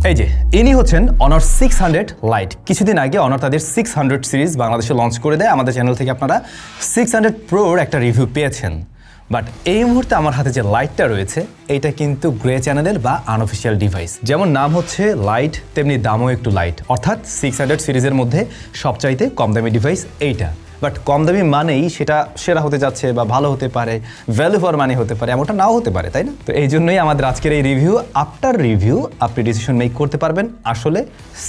এই যে ইনি হচ্ছেন অনার 600 লাইট। কিছুদিন আগে অনার তাদের 600 সিরিজ বাংলাদেশে লঞ্চ করে দেয়। আমাদের চ্যানেল থেকে আপনারা 600 প্রোর একটা রিভিউ পেয়েছেন। বাট এই মুহূর্তে আমার হাতে যে লাইটটা রয়েছে এইটা কিন্তু গ্রে চ্যানেলের বা আনঅফিসিয়াল ডিভাইস। যেমন নাম হচ্ছে লাইট, তেমনি দামও একটু লাইট, অর্থাৎ 600 সিরিজের মধ্যে সবচাইতে কম দামি ডিভাইস এইটা। বাট কম দামি মানেই সেটা সেরা হতে যাচ্ছে বা ভালো হতে পারে, ভ্যালু ফর মানি হতে পারে, এমনটা নাও হতে পারে, তাই না? তো এই জন্যই আমাদের আজকের এই রিভিউ। আফটার রিভিউ আপনি ডিসিশন মেক করতে পারবেন আসলে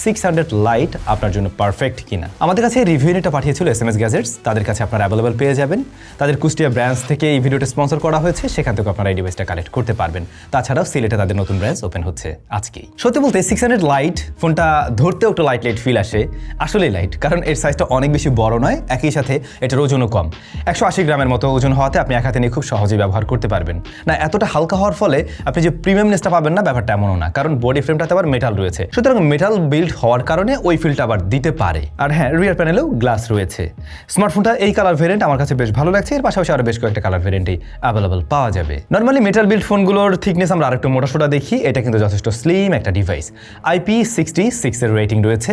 600 লাইট আপনার জন্য পারফেক্ট কিনা। আমাদের কাছে এই রিভিউ এটা পাঠিয়েছিল SMS গ্যাজেটস, তাদের কাছে আপনারা অ্যাভেলেবল পেয়ে যাবেন। তাদের কুষ্টিয়া ব্রাঞ্চ থেকে এই ভিডিওটা স্পন্সর করা হয়েছে, সেখান থেকে আপনারা এই ডিভাইসটা কালেক্ট করতে পারবেন। তাছাড়াও সিলেটে তাদের নতুন ব্রাঞ্চ ওপেন হচ্ছে আজকেই। সত্যি বলতে 600 লাইট ফোনটা ধরতেও একটু লাইট লাইট ফিল আসে, আসলেই লাইট, কারণ এর সাইজটা অনেক বেশি বড় নয়, একই সাথে এটার ওজনও কম। 180 গ্রামের মতো ওজন হওয়াতে আপনি এক হাতে নিয়ে খুব সহজেই ব্যবহার করতে পারবেন। না এতটা হালকা হওয়ার ফলে আপনি যে প্রিমিয়ামনেসটা পাবেন না, ব্যাপারটা এমনও না, কারণ বডি ফ্রেমটাতে আবার মেটাল রয়েছে, সুতরাং মেটাল বিল্ড হওয়ার কারণে ওই ফিলটা আবার দিতে পারে। আর হ্যাঁ, রিয়ার প্যানেলেও গ্লাস রয়েছে। স্মার্টফোনটা এই কালার ভেরিয়েন্ট আমার কাছে বেশ ভালো লাগছে। এর পাশাপাশি আরও বেশ কয়েকটা কালার ভেরিয়েন্টই অ্যাভেলেবল পাওয়া যাবে। নর্মালি মেটাল বিল্ড ফোনগুলোর থিকনেস আমরা আরেকটু মোটাসোটা দেখি, এটা কিন্তু যথেষ্ট স্লিম একটা ডিভাইস। IP66 এর রেটিং রয়েছে,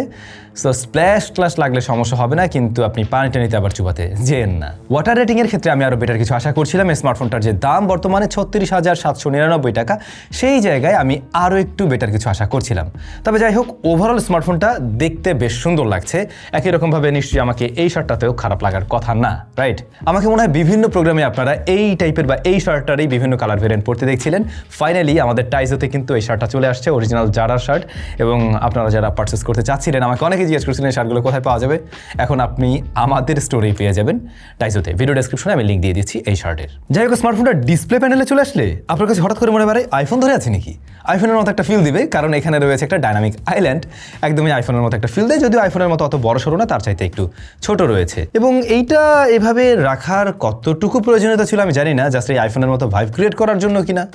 সো স্প্ল্যাশ ক্লাস লাগলে সমস্যা হবে না, কিন্তু আপনি পানিটা নিতে আবার চুবাতে যেন না। ওয়াটার রেটিং এর ক্ষেত্রে আমি আরো বেটার কিছু আশা করছিলাম। এই স্মার্টফোনটার যে দাম বর্তমানে 36,799 টাকা, সেই জায়গায় আমি আরো একটু বেটার কিছু আশা করছিলাম। তবে যাই হোক, ওভারঅল স্মার্টফোনটা দেখতে বেশ সুন্দর লাগছে। একই রকমভাবে নিশ্চয়ই আমাকে এই শার্টটাতেও খারাপ লাগার কথা না, রাইট? আমাকে মনে হয় বিভিন্ন প্রোগ্রামে আপনারা এই টাইপের বা এই শার্টটারই বিভিন্ন কালার ভেরিয়েন্ট পড়তে দেখছিলেন। ফাইনালি আমাদের টাইজোতে কিন্তু এই শার্টটা চলে আসছে, অরিজিনাল জারার শার্ট। এবং আপনারা যারা পারচেস করতে চাচ্ছিলেন, আমাকে অনেকে জিজ্ঞেস করছিলেন শার্টগুলো কোথায় পাওয়া যাবে, এখন আপনি আমাদের স্টোরে পেয়ে যাবেন টাইজোতে। ভিডিও ডেসক্রিপশনে আমি লিঙ্ক দিয়ে দিচ্ছি এই শার্টের। যাই হোক, স্মার্টফোনটা ডিসপ্লে প্যানেলে চলে আসলে আপনার কাছে হঠাৎ করে মনে পারে আইফোন ধরে আছে নাকি? আইফোনের মতো একটা ফিল দিবে, কারণ এখানে রয়েছে একটা ডাইনামিক আইল্যান্ড, একদমই আইফোনের মতো একটা ফিল দেয়, যদিও আইফোনের মতো অত বড় সরো না, তার চাইতে একটু ছোট রয়েছে। এবং এইটা এভাবে রাখার কতটুকু প্রয়োজনীয়তা ছিল আমি জানি না, জাস্ট এই আইফোনের মতো ভাইব ক্রিয়েট করার জন্য কিনা,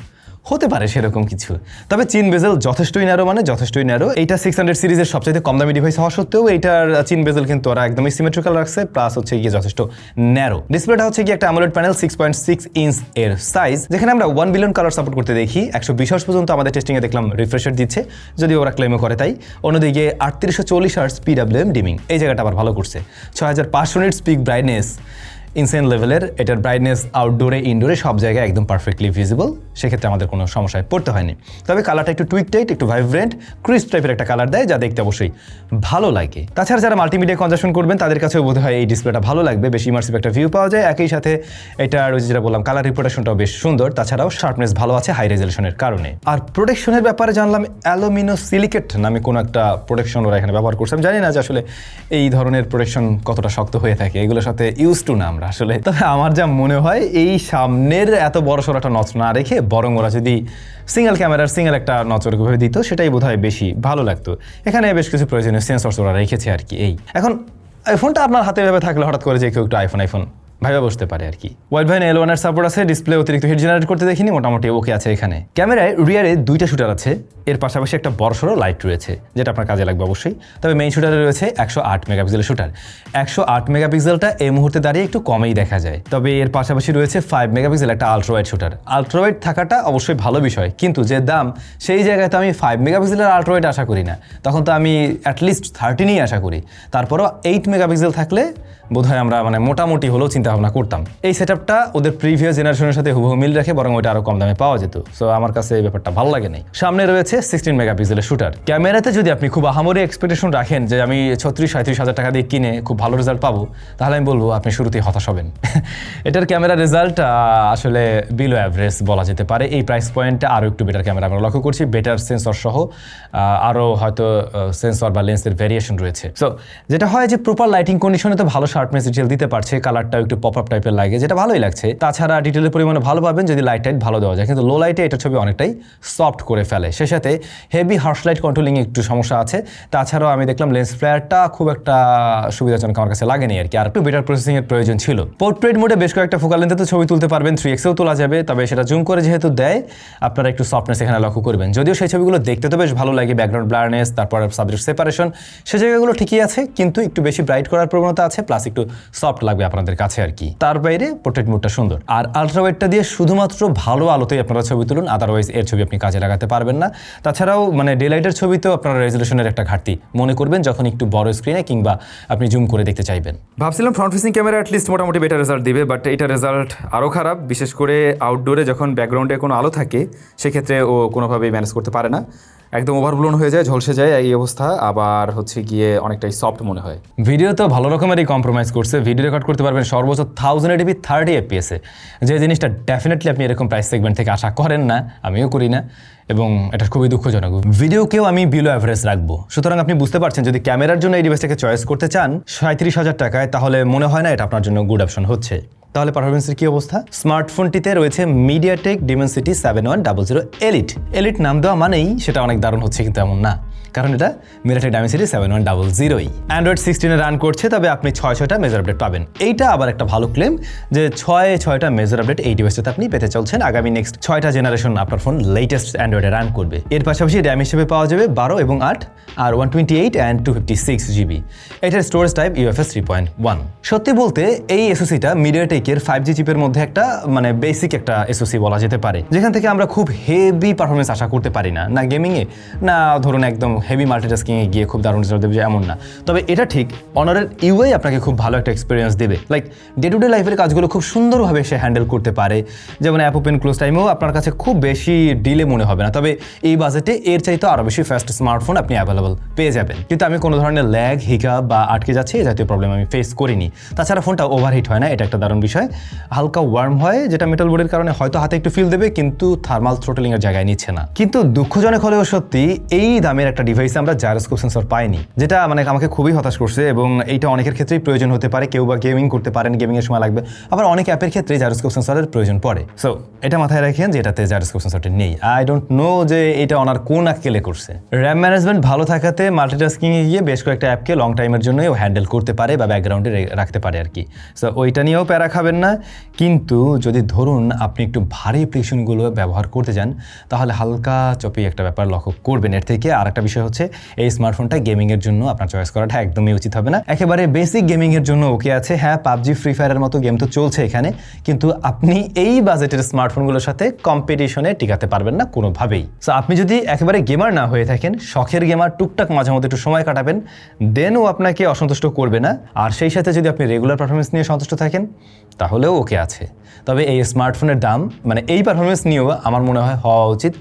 হতে পারে সেরকম কিছু। তবে চিন বেজেল যথেষ্টই ন্যারো, মানে যথেষ্টই ন্যারো। এইটা 600 সিরিজের সবচেয়ে কম দামি ডিভাইস হওয়া সত্ত্বেও এইটার চিন বেজেল কিন্তু ওরা একদমই সিমেট্রিক্যাল রাখছে, প্লাস হচ্ছে গিয়ে যথেষ্ট ন্যারো। ডিসপ্লেটা হচ্ছে গিয়ে একটা AMOLED প্যানেল, 6.6 ইঞ্চ এর সাইজ, যেখানে আমরা 1 বিলিয়ন কালার সাপোর্ট করতে দেখি। 120 হার্টজ পর্যন্ত আমাদের টেস্টিংয়ে দেখলাম রিফ্রেশ রেট দিচ্ছে, যদিও ওরা ক্লেমও করে তাই। অন্যদিকে 3840 হার্টজ PWM ডিমিং, এই জায়গাটা আবার ভালো করছে। 6500 নিটস পিক ব্রাইটনেস, ইনসেন লেভেলের। এটার ব্রাইটনেস আউটডোরে ইনডোরে সব জায়গায় একদম পারফেক্টলি ভিজিবল, সেক্ষেত্রে আমাদের কোনো সমস্যায় পড়তে হয়নি। তবে কালারটা একটু টুইক টাইট, একটু ভাইব্রেন্ট ক্রিস্প টাইপের একটা কালার দেয়, যা দেখতে অবশ্যই ভালো লাগে। তাছাড়া যারা মাল্টিমিডিয়া কনজাকশন করবেন তাদের কাছেও বোধ হয় এই ডিসপ্লেটা ভালো লাগবে, বেশ ইমার্সিভ একটা ভিউ পাওয়া যায়। একই সাথে এটার ওই যেটা বললাম কালার রিপ্রোটেকশনটাও বেশ সুন্দর, তাছাড়াও শার্পনেস ভালো আছে হাই রেজলিউশনের কারণে। আর প্রোটেকশনের ব্যাপারে জানলাম অ্যালুমিনো সিলিকেট নামে কোনো একটা প্রোটেকশন ওরা এখানে ব্যবহার করছে। আমি জানি না যে আসলে এই ধরনের প্রোটেকশন কতটা শক্ত হয়ে থাকে, এগুলোর সাথে ইউজ টু না আমরা আসলে। তবে আমার যা মনে হয়, এই সামনের এত বড় সড়ো একটা নচ না রেখে বরং ওরা যদি সিঙ্গেল ক্যামেরার সিঙ্গেল একটা নচর ভাবে দিত, সেটাই বোধহয় বেশি ভালো লাগতো। এখানে বেশ কিছু প্রয়োজনীয় সেন্সর ওরা রেখেছে আর কি। এই এখন আইফোনটা আপনার হাতে ভেবে থাকলে হঠাৎ করে যে কেউ একটু আইফোন ভাইবা বসতে পারে আর কি। ওয়াইড ভাইন L1 এর সাপোর্ট আছে, ডিসপ্লে অতিরিক্ত হিট জেনারেট করতে দেখিনি, মোটামুটি ওকে আছে। এখানে ক্যামেরায় রিয়ারে 2টা শুটার আছে, এর পাশাপাশি একটা বড়সড় লাইট রয়েছে, যেটা আপনার কাজে লাগবে অবশ্যই। তবে মেইন শুটারে রয়েছে 108 মেগাপিক্সেলের শুটার। 108 মেগাপিক্সেলটা এই মুহূর্তে দাঁড়িয়ে একটু কমেই দেখা যায়। তবে এর পাশাপাশি রয়েছে 5 মেগাপিক্সেল একটা আলট্রাওয়াইড শুটার। আলট্রাওয়াইড থাকাটা অবশ্যই ভালো বিষয়, কিন্তু যে দাম সেই জায়গায় তো আমি 5 মেগাপিক্সেলের আলট্রাওয়াইড আশা করি না, তখন তো আমি অ্যাটলিস্ট 13ই আশা করি। তারপরও 8 মেগাপিক্সেল থাকলে বোধহয় আমরা মানে মোটামুটি হলেও চিন্তা ভাবনা করতাম। এই সেটআপটা ওদের প্রিভিয়াস জেনারেশনের সাথে হুবহু মিল রাখে, বরং ওইটা আরো কম দামে পাওয়া যেত। সো আমার কাছে এই ব্যাপারটা ভালো লাগে নাই। সামনে রয়েছে 16 মেগাপিক্সেলের শুটার। ক্যামেরাতে যদি আপনি খুব আহামরি এক্সপেকটেশন রাখেন যে আমি 36-37 হাজার টাকা দিয়ে কিনে খুব ভালো রেজাল্ট পাবো, তাহলে আমি বলবো আপনি শুরুতেই হতাশ হবেন। এটার ক্যামেরা রেজাল্ট আসলে বিলো অ্যাভারেজ বলা যেতে পারে। এই প্রাইস পয়েন্টে আরও একটু বেটার ক্যামেরা আমরা লক্ষ্য করছি, বেটার সেন্সর সহ আরও হয়তো সেন্সর বা লেন্সের ভ্যারিয়েশন রয়েছে। সো যেটা হয় যে প্রপার লাইটিং কন্ডিশনে তো ভালো শার্পনেস ডিটেল দিতে পারছে, কালারটাও একটু পপ আপ টাইপের লাগে, যেটা ভালোই লাগছে। তাছাড়া ডিটেলের পরিমাণে ভালো পাবেন যদি লাইট টাইট ভালো দেওয়া যায়, কিন্তু লো লাইটে এটা ছবি অনেকটাই সফট করে ফেলে। সে সাথে হেভি হার্শ লাইট কন্ট্রোলিং একটু সমস্যা আছে। তাছাড়াও আমি দেখলাম লেন্স ফ্লেয়ারটা খুব একটা সুবিধাজনক আমার কাছে লাগেনি আর কি, আর একটু বেটার প্রসেসিং এর প্রয়োজন ছিল। পোর্ট্রেট মোডে বেশ কয়েকটা ফোকাল লেন্থে তো ছবি তুলতে পারবেন, 3xেও তোলা যাবে, তবে সেটা জুম করে যেহেতু দেয় আপনারা একটু সফটনেস এখানে লক্ষ্য করবেন। যদিও সেই ছবিগুলো দেখতে তো বেশ ভালো লাগে, ব্যাকগ্রাউন্ড ব্লারনেস, তারপর সাবজেক্ট সেপারেশন, সে জায়গাগুলো ঠিকই আছে, কিন্তু একটু বেশি ব্রাইট করার প্রবণতা আছে, প্লাস একটু সফট লাগবে আপনাদের কাছে আর আর কি। তার বাইরে পোর্ট্রেট মোডটা সুন্দর, আর আলট্রা ওয়াইডটা দিয়ে শুধুমাত্র ভালো আলোতেই আপনারা ছবি তুলুন, আদারওয়াইজ এর ছবি আপনি কাজে লাগাতে পারবেন না। তাছাড়াও মানে ডে লাইটের ছবিতেও আপনারা রেজলিউশনের একটা ঘাটতি মনে করবেন যখন একটু বড় স্ক্রিনে কিংবা আপনি জুম করে দেখতে চাইবেন। ভাবছিলাম ফ্রন্ট ফেসিং ক্যামেরা অ্যাটলিস্ট মোটামুটি বেটার রেজাল্ট দিবে, বাট এটা রেজাল্ট আরও খারাপ, বিশেষ করে আউটডোরে যখন ব্যাকগ্রাউন্ডে কোনো আলো থাকে সেক্ষেত্রে ও কোনোভাবেই ম্যানেজ করতে পারে না, একদম ওভারব্লোন হয়ে যায়, ঝলসে যায় এই অবস্থা। আবার হচ্ছে গিয়ে অনেকটাই সফট মনে হয়। ভিডিও তো ভালো রকমেরই কম্প্রোমাইজ করছে, ভিডিও রেকর্ড করতে পারবেন সর্বোচ্চ 1080p 30 fps যে জিনিসটা ডেফিনেটলি আপনি এরকম প্রাইস সেগমেন্ট থেকে আশা করেন না, আমিও করি না, এবং এটা খুবই দুঃখজনক। ভিডিওকেও আমি বিলো অ্যাভারেজ রাখবো, সুতরাং আপনি বুঝতে পারছেন যদি ক্যামেরার জন্য এই ডিভাইসটাকে চয়েস করতে চান 37,000 টাকায়, তাহলে মনে হয় না এটা আপনার জন্য গুড অপশন হচ্ছে। তাহলে পারফরমেন্সের কি অবস্থা? স্মার্টফোনটিতে রয়েছে মিডিয়াটেক ডিমেনসিটি 7100 এলিট। এলিট নাম দেওয়া মানেই সেটা অনেক দারুণ হচ্ছে, কিন্তু এমন না, কারণ এটা মিডিয়াটেক ডিমেনসিটি 7100ই অ্যান্ড্রয়েড 16 রান করছে, তবে আপনি 6টা মেজর আপডেট পাবেন। এইটা আবার একটা ভালো ক্লেম যে 6টা মেজর আপডেট এই ডিভাইসটাতে আপনি পেতে চলছেন। আগামী নেক্সট 6টা জেনারেশন আপনার ফোন লেটেস্ট অ্যান্ড্রয়েডে রান করবে। এর পাশাপাশি র্যাম হিসেবে পাওয়া যাবে 12 এবং 8 আর 128 অ্যান্ড 256 GB। এটার স্টোরেজ টাইপ UFS 3.1। সত্যি বলতে এই এসওসিটা মিডিয়াটেকের 5G চিপের মধ্যে একটা মানে বেসিক একটা এসওসি বলা যেতে পারে, যেখান থেকে আমরা খুব হেভি পারফরমেন্স আশা করতে পারি না, না গেমিংয়ে, না ধরুন একদম হেভি মাল্টিটাস্কিংয়ে গিয়ে খুব দারুণ রেজাল্ট দেবে এমন না। তবে এটা ঠিক অনারের ইউআই আপনাকে খুব ভালো একটা এক্সপিরিয়েন্স দেবে, লাইক ডে টু ডে লাইফের কাজগুলো খুব সুন্দরভাবে সে হ্যান্ডেল করতে পারে, যেমন অ্যাপ ওপেন ক্লোজ টাইমেও আপনার কাছে খুব বেশি ডিলে মনে হবে না। তবে এই বাজেটে এর চাইতে আরও বেশি ফাস্ট স্মার্টফোন আপনি অ্যাভেলেবল পেয়ে যাবেন, কিন্তু আমি কোনো ধরনের ল্যাগ, হিকাপ বা আটকে যাচ্ছে এই জাতীয় প্রবলেম আমি ফেস করিনি। তাছাড়া ফোনটা ওভারহিট হয় না, এটা একটা দারুণ বিষয়। হালকা ওয়ার্ম হয়, যেটা মেটাল বোর্ডের কারণে হয়তো হাতে একটু ফিল দেবে, কিন্তু থার্মাল থ্রোটলিং এর জায়গায় নিচ্ছে না। কিন্তু দুঃখজনক হলেও সত্যি এই দামের একটা ডিভাইসে আমরা জাইরোস্কোপ সেন্সর পাইনি, যেটা মানে আমাকে খুবই হতাশ করছে, এবং এইটা অনেকের ক্ষেত্রেই প্রয়োজন হতে পারে। কেউ বা গেমিং করতে পারেন, গেমিং এর সময় লাগবে, আবার অনেক অ্যাপের ক্ষেত্রে জাইরোস্কোপ সেন্সরের প্রয়োজন পড়ে। সো এটা মাথায় রাখেন যে এটাতে জাইরোস্কোপ সেন্সরটি নেই। আই ডোন্ট নো যে এটা ওনার কোন আক্কেলে করছে। র্যাম ম্যানেজমেন্ট ভালো থাকাতে মাল্টিটাস্কিং এ গিয়ে বেশ কয়েকটা অ্যাপকে লং টাইমের জন্য হ্যান্ডেল করতে পারে বা ব্যাকগ্রাউন্ডে রাখতে পারে আর কি। সো ওইটা নিয়েও প্যারা খাবেন না। কিন্তু যদি ধরুন আপনি একটু ভারী অ্যাপ্লিকেশনগুলো ব্যবহার করতে যান, তাহলে হালকা চপি একটা ব্যাপার লক্ষ্য করবেন। এর থেকে আর একটা বিষয় হচ্ছে এই স্মার্টফোনটা গেমিংয়ের জন্য আপনার চয়েস করাটা একদমই উচিত হবে না। একেবারে বেসিক গেমিংয়ের জন্য ওকে আছে, হ্যাঁ পাবজি, ফ্রি ফায়ারের মতো গেম তো চলছে এখানে, কিন্তু আপনি এই বাজেটের স্মার্টফোনগুলোর সাথে কম্পিটিশনে টিকাতে পারবেন না কোনোভাবেই। সো আপনি যদি একেবারে গেমার না হয়ে থাকেন, শখের গেমার, টুকটাক মাঝে মধ্যে একটু সময় কাটাবেন, দেন ও আপনাকে অসন্তুষ্ট করবে না। আর সেই সাথে যদি আপনি রেগুলার পারফরমেন্স নিয়ে সন্তুষ্ট থাকেন তাহলেও ওকে আছে। তবে এই স্মার্টফোনের দাম মানে এই পারফরমেন্স নিয়েও আমার মনে হয় হওয়া উচিত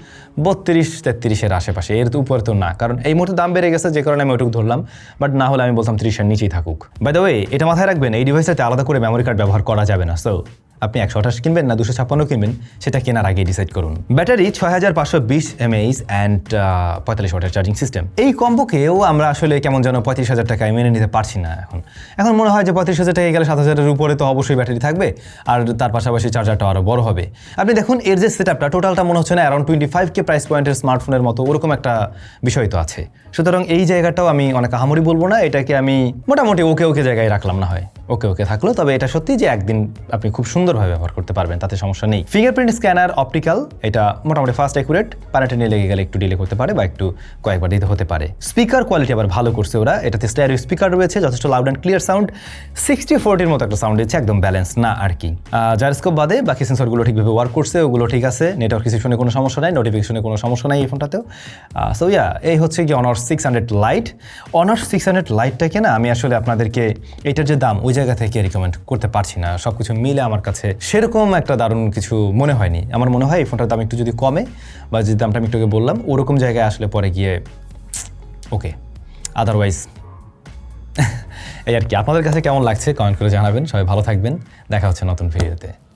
32-33-এর আশেপাশে, এর তো উপরে তো না, কারণ এই মুহূর্তে দাম বেড়ে গেছে যে কারণে আমি ওইটুকু ধরলাম, বাট না হলে আমি বলতাম 30-এর নিচেই থাকুক। বাই দ্য ওয়ে, এটা মাথায় রাখবেন এই ডিভাইসটাতে আলাদা করে মেমোরি কার্ড ব্যবহার করা যাবে না। সো আপনি 128 কিনবেন না 256 কিনবেন সেটা কেনার আগে ডিসাইড করুন। ব্যাটারি 6520 mAh অ্যান্ড 45 ওয়াটের চার্জিং সিস্টেম। এই কম্বোকেও আমরা আসলে কেমন যেন 35,000 টাকায় মেনে নিতে পারছি না। এখন মনে হয় যে 35,000 টাকায় গেলে 7,000-এর উপরে তো অবশ্যই ব্যাটারি থাকবে, আর তার পাশাপাশি চার্জারটা আরও বড় হবে। আপনি দেখুন এর যে সেটআপটা টোটালটা মনে হচ্ছে না অ্যারাউন্ড 25K প্রাইস পয়েন্টের স্মার্টফোনের মতো, ওরকম একটা বিষয় তো আছে। সুতরাং এই জায়গাটাও আমি অনেক আহামরি বলবো না, এটাকে আমি মোটামুটি ওকে জায়গায় রাখলাম, না হয় ওকে থাকলো। তবে এটা সত্যি যে একদিন আপনি খুব সুন্দরভাবে ব্যবহার করতে পারবেন, তাতে সমস্যা নেই। ফিঙ্গারপ্রিন্ট স্ক্যানার অপটিক্যাল, এটা মোটামুটি ফাস্ট অ্যাকুরেট, পানিতে নিয়ে লেগে গেলে একটু ডিলে করতে পারে বা একটু কয়েকবার দিতে হতে পারে। স্পিকার কোয়ালিটি আবার ভালো করছে ওরা, এটাতে স্টেরিও স্পিকার রয়েছে, যথেষ্ট লাউড অ্যান্ড ক্লিয়ার সাউন্ড, 60-40 মতো একটা সাউন্ড দিচ্ছে, একদম ব্যালেন্স না আর কি। জাইরোস্কোপ বাদে বাকি সেন্সরগুলো ঠিকভাবে ওয়ার্ক করছে, ওগুলো ঠিক আছে। নেটওয়ার্ক রিসেপশনে কোনো সমস্যা নাই, নোটিফিকেশনে কোনো সমস্যা নাই এই ফোনটাতেও। সো এই হচ্ছে কি অনার 600 লাইট। অনার 600 লাইটটাকে না আমি আসলে আপনাদেরকে এটার যে দাম ওই জায়গা থেকে রিকমেন্ড করতে পারছি না। সব কিছু মিলে আমার কাছে সেরকম একটা দারুণ কিছু মনে হয়নি। আমার মনে হয় এই ফোনটার দাম একটু যদি কমে, বা যে দামটা আমি একটু বললাম ওরকম জায়গায় আসলে পরে গিয়ে ওকে, আদারওয়াইজ এই আর কি। আপনাদের কাছে কেমন লাগছে কমেন্ট করে জানাবেন। সবাই ভালো থাকবেন, দেখা হচ্ছে নতুন ভিডিওতে।